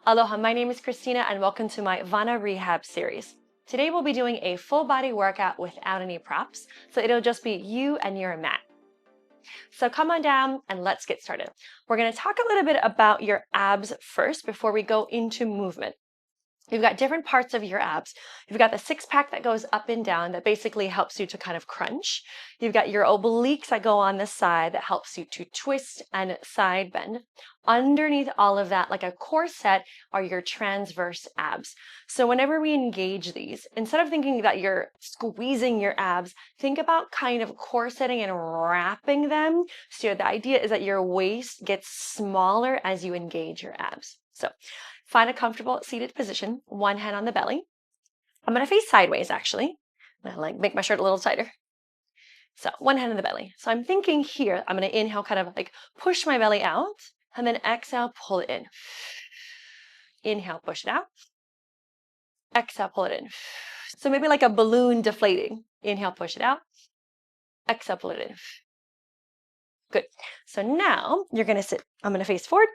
Aloha, my name is Christina and welcome to my Wana Rehab Series. Today we'll be doing a full body workout without any props, so it'll just be you and your mat. So come on down and let's get started. We're going to talk a little bit about your abs first before we go into movement. You've got different parts of your abs. You've got the six pack that goes up and down that basically helps you to kind of crunch. You've got your obliques that go on the side that helps you to twist and side bend. Underneath all of that, like a corset, are your transverse abs. So whenever we engage these, instead of thinking that you're squeezing your abs, think about kind of corseting and wrapping them. So the idea is that your waist gets smaller as you engage your abs. So find a comfortable seated position, one hand on the belly. I'm going to face sideways actually. I'm going to make my shirt a little tighter. So one hand on the belly. So I'm thinking here, I'm going to inhale, kind of like push my belly out, and then exhale, pull it in. Inhale, push it out. Exhale, pull it in. So maybe like a balloon deflating. Inhale, push it out. Exhale, pull it in. Good. So now you're going to sit. I'm going to face forward.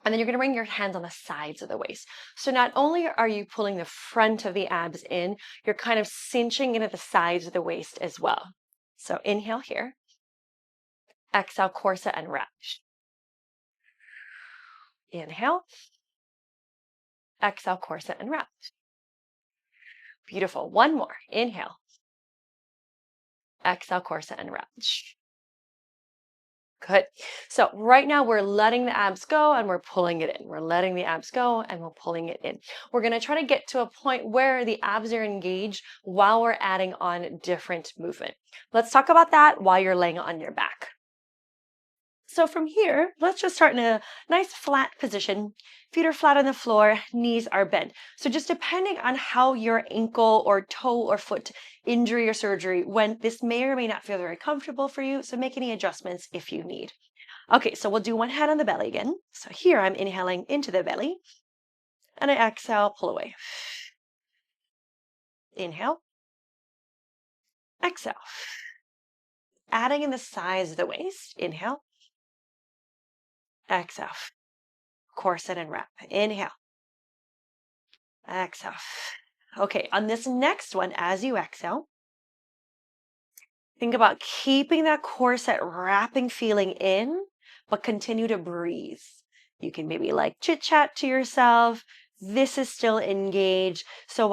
And then you're going to bring your hands on the sides of the waist. So not only are you pulling the front of the abs in, you're kind of cinching into the sides of the waist as well. So inhale here. Exhale, corset and wrap. Inhale. Exhale, corset and wrap. Beautiful. One more. Inhale. Exhale, corset and wrap. Good. So right now we're letting the abs go and we're pulling it in. We're letting the abs go and we're pulling it in. We're going to try to get to a point where the abs are engaged while we're adding on different movement. Let's talk about that while you're laying on your back. So from here, let's just start in a nice flat position. Feet are flat on the floor, knees are bent. So just depending on how your ankle or toe or foot injury or surgery went, this may or may not feel very comfortable for you. So make any adjustments if you need. Okay, so we'll do one hand on the belly again. So here I'm inhaling into the belly and I exhale, pull away. Inhale, exhale. Adding in the size of the waist. Inhale, exhale. Corset and wrap. Inhale. Exhale. Okay, on this next one, as you exhale, think about keeping that corset wrapping feeling in, but continue to breathe. You can maybe like chit chat to yourself. This is still engaged. So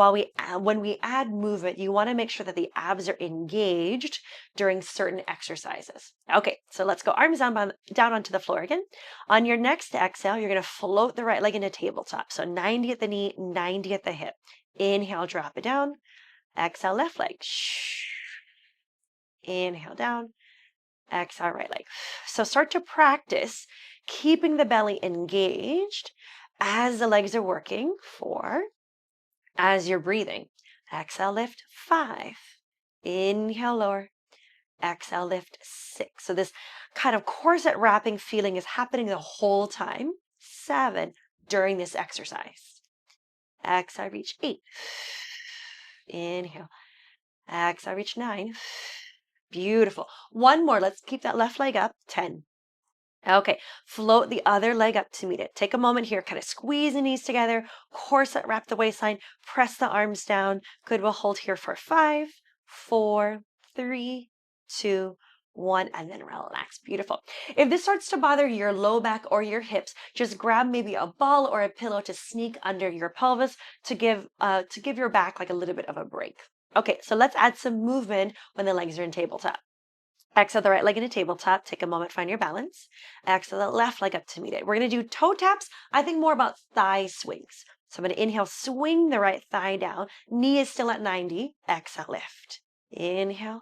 when we add movement, you want to make sure that the abs are engaged during certain exercises. Okay, so let's go arms down onto the floor again. On your next exhale, you're going to float the right leg into tabletop. So 90 at the knee, 90 at the hip. Inhale, drop it down. Exhale, left leg. Inhale down. Exhale, right leg. So start to practice keeping the belly engaged as the legs are working. 4. As you're breathing. Exhale, lift. 5. Inhale, lower. Exhale, lift. 6. So this kind of corset wrapping feeling is happening the whole time. 7. During this exercise. Exhale, reach. 8. Inhale. Exhale, reach. 9. Beautiful. One more. Let's keep that left leg up. 10. Okay, float the other leg up to meet it. Take a moment here, kind of squeeze the knees together, corset wrap the waistline, press the arms down. Good, we'll hold here for 5, 4, 3, 2, 1, and then relax. Beautiful. If this starts to bother your low back or your hips, just grab maybe a ball or a pillow to sneak under your pelvis to give your back like a little bit of a break. Okay, so let's add some movement when the legs are in tabletop. Exhale the right leg into tabletop. Take a moment, find your balance. Exhale the left leg up to meet it. We're going to do toe taps. I think more about thigh swings. So I'm going to inhale, swing the right thigh down. Knee is still at 90. Exhale, lift. Inhale,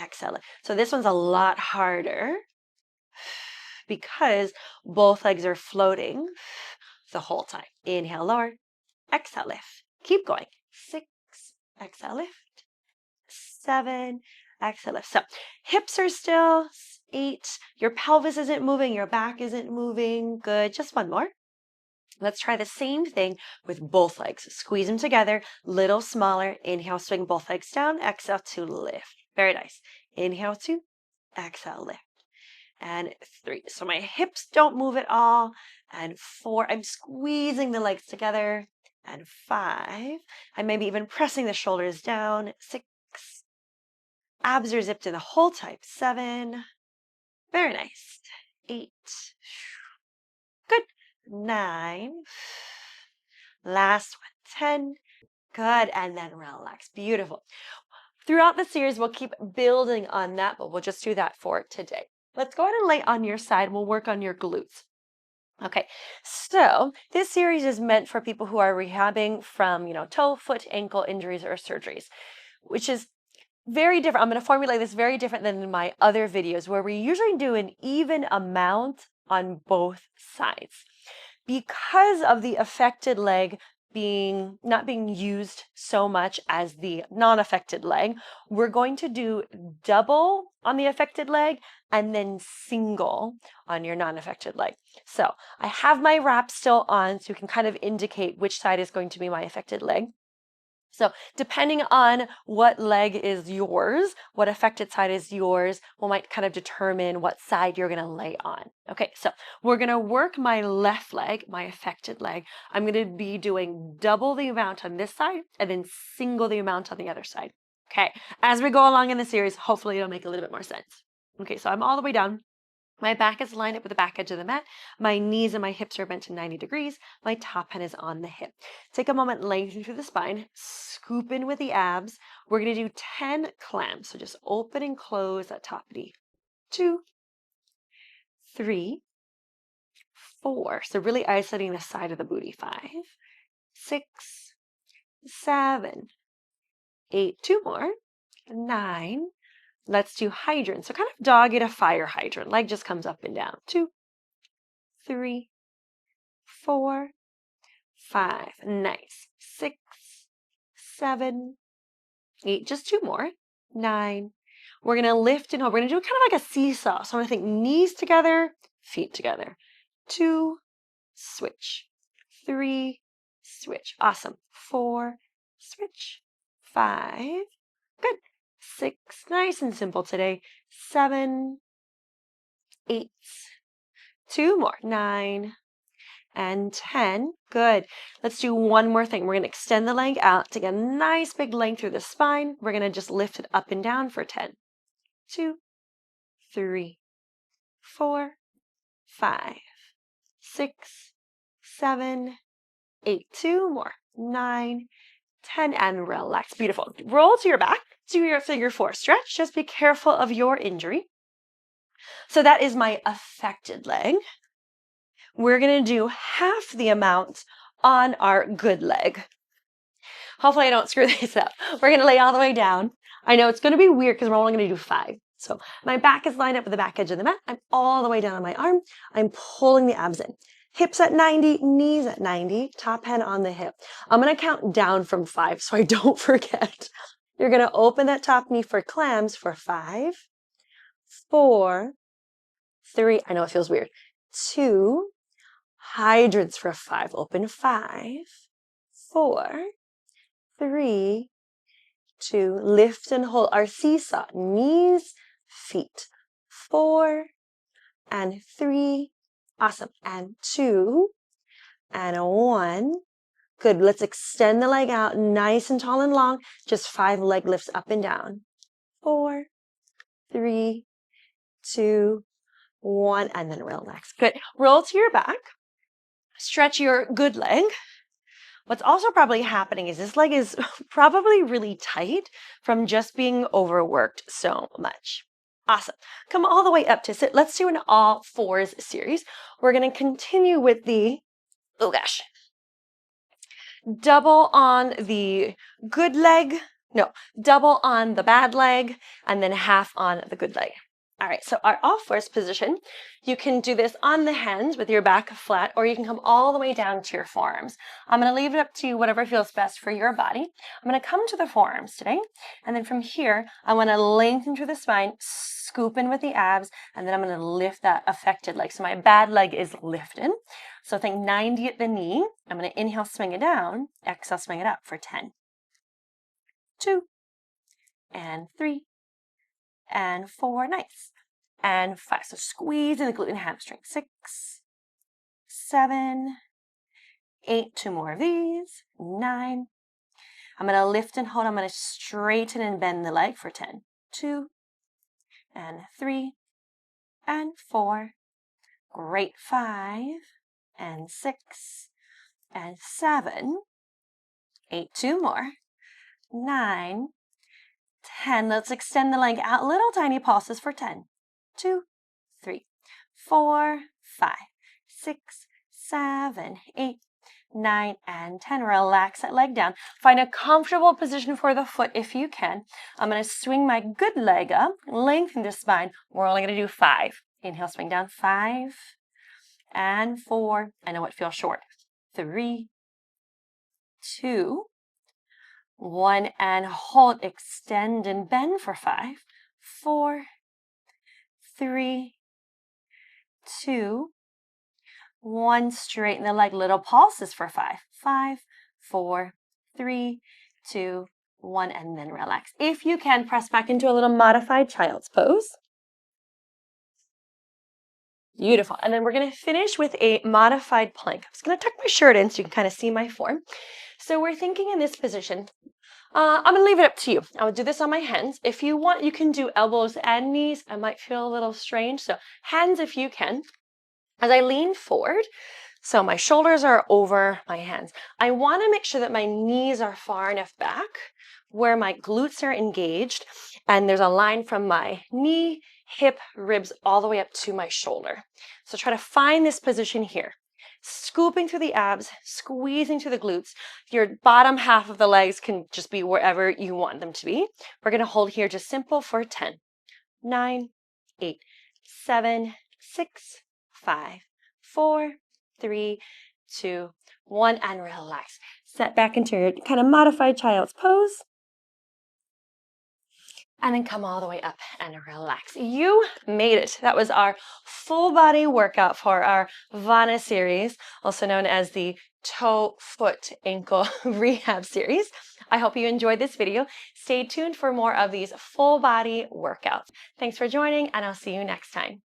exhale, lift. So this one's a lot harder because both legs are floating the whole time. Inhale, lower. Exhale, lift. Keep going. 6. Exhale, lift. 7. Exhale, lift. So hips are still. 8. Your pelvis isn't moving. Your back isn't moving. Good. Just one more. Let's try the same thing with both legs. Squeeze them together. Little smaller. Inhale, swing both legs down. Exhale to lift. Very nice. Inhale to. Exhale, lift. and 3. So my hips don't move at all. And 4, I'm squeezing the legs together. And 5, I'm maybe even pressing the shoulders down. 6, abs are zipped in the whole time. 7, very nice. 8, good. 9, last one. 10, good. And then relax. Beautiful. Throughout the series, we'll keep building on that, but we'll just do that for today. Let's go ahead and lay on your side. We'll work on your glutes. Okay, so this series is meant for people who are rehabbing from, toe, foot, ankle injuries or surgeries, which is very different. I'm going to formulate this very different than in my other videos where we usually do an even amount on both sides. Because of the affected leg not being used so much as the non-affected leg, we're going to do double on the affected leg and then single on your non-affected leg. So I have my wrap still on so you can kind of indicate which side is going to be my affected leg. So depending on what leg is yours, what affected side is yours, we might kind of determine what side you're going to lay on. Okay, so we're going to work my left leg, my affected leg. I'm going to be doing double the amount on this side and then single the amount on the other side. Okay, as we go along in the series, hopefully it'll make a little bit more sense. Okay, so I'm all the way down. My back is lined up with the back edge of the mat. My knees and my hips are bent to 90 degrees. My top hand is on the hip. Take a moment, lengthen through the spine, scoop in with the abs. We're going to do 10 clams. So just open and close that top knee. 2, 3, 4. So really isolating the side of the booty. 5, 6, 7, 8. 2 more. 9. Let's do hydrant. So kind of dog it a fire hydrant. Leg just comes up and down. 2, 3, 4, 5. Nice. 6, 7, 8. Just 2 more. 9. We're going to lift and hold. We're going to do kind of like a seesaw. So I'm going to think knees together, feet together. 2, switch. 3, switch. Awesome. 4, switch. 5. Good. 6. Nice and simple today. 7, 8. 2 more. 9. And 10. Good. Let's do one more thing. We're going to extend the leg out to get a nice big length through the spine. We're going to just lift it up and down for 10. 2, 3, 4, 5, 6, 7, 8. 2 more. 9, 10, and relax. Beautiful. Roll to your back. Do your figure 4 stretch. Just be careful of your injury. So that is my affected leg. We're going to do half the amount on our good leg. Hopefully I don't screw this up. We're going to lay all the way down. I know it's going to be weird because we're only going to do 5. So my back is lined up with the back edge of the mat. I'm all the way down on my arm. I'm pulling the abs in. Hips at 90, knees at 90, top hand on the hip. I'm going to count down from 5 so I don't forget. You're going to open that top knee for clams for 5, 4, 3. I know it feels weird. 2. Hydrants for 5. Open 5, 4, 3, 2. Lift and hold our seesaw. Knees, feet. 4 and 3. Awesome. And 2 and 1. Good. Let's extend the leg out nice and tall and long. Just 5 leg lifts up and down. 4, 3, 2, 1. And then relax. Good. Roll to your back. Stretch your good leg. What's also probably happening is this leg is probably really tight from just being overworked so much. Awesome. Come all the way up to sit. Let's do an all fours series. We're going to continue with the, oh gosh, double on the good leg. No, double on the bad leg and then half on the good leg. All right, so our all fours position, you can do this on the hands with your back flat, or you can come all the way down to your forearms. I'm going to leave it up to you, whatever feels best for your body. I'm going to come to the forearms today, and then from here, I want to lengthen through the spine, scoop in with the abs, and then I'm going to lift that affected leg. So my bad leg is lifted. So think 90 at the knee. I'm going to inhale, swing it down, exhale, swing it up for 10, 2, and 3, and 4. Nice. and 5. So squeeze in the glute and hamstring. 6, 7, 8. 2 more of these. 9. I'm going to lift and hold. I'm going to straighten and bend the leg for 10. 2 and 3 and 4. Great. 5 and 6 and 7. 8. 2 more. 9, 10. Let's extend the leg out. Little tiny pulses for 10. 2, 3, 4, 5, 6, 7, 8, 9, and 10. Relax that leg down. Find a comfortable position for the foot if you can. I'm going to swing my good leg up, lengthen the spine. We're only going to do 5. Inhale, swing down. 5 and 4. I know it feels short. 3, 2, 1, and hold. Extend and bend for 5, 4, 3, 2, 1. Straighten the leg. Little pulses for 5, 5, 4, 3, 2, 1, and then relax. If you can, press back into a little modified child's pose. Beautiful. And then we're going to finish with a modified plank. I'm just going to tuck my shirt in so you can kind of see my form. So we're thinking in this position, I'm going to leave it up to you. I would do this on my hands. If you want, you can do elbows and knees. I might feel a little strange. So hands if you can. As I lean forward, so my shoulders are over my hands. I want to make sure that my knees are far enough back where my glutes are engaged. And there's a line from my knee, hip, ribs, all the way up to my shoulder. So try to find this position here. Scooping through the abs, squeezing through the glutes. Your bottom half of the legs can just be wherever you want them to be. We're going to hold here just simple for 10, 9, 8, 7, 6, 5, 4, 3, 2, 1, and relax. Set back into your kind of modified child's pose. And then come all the way up and relax. You made it. That was our full body workout for our Wana series, also known as the toe, foot, ankle rehab series. I hope you enjoyed this video. Stay tuned for more of these full body workouts. Thanks for joining, and I'll see you next time.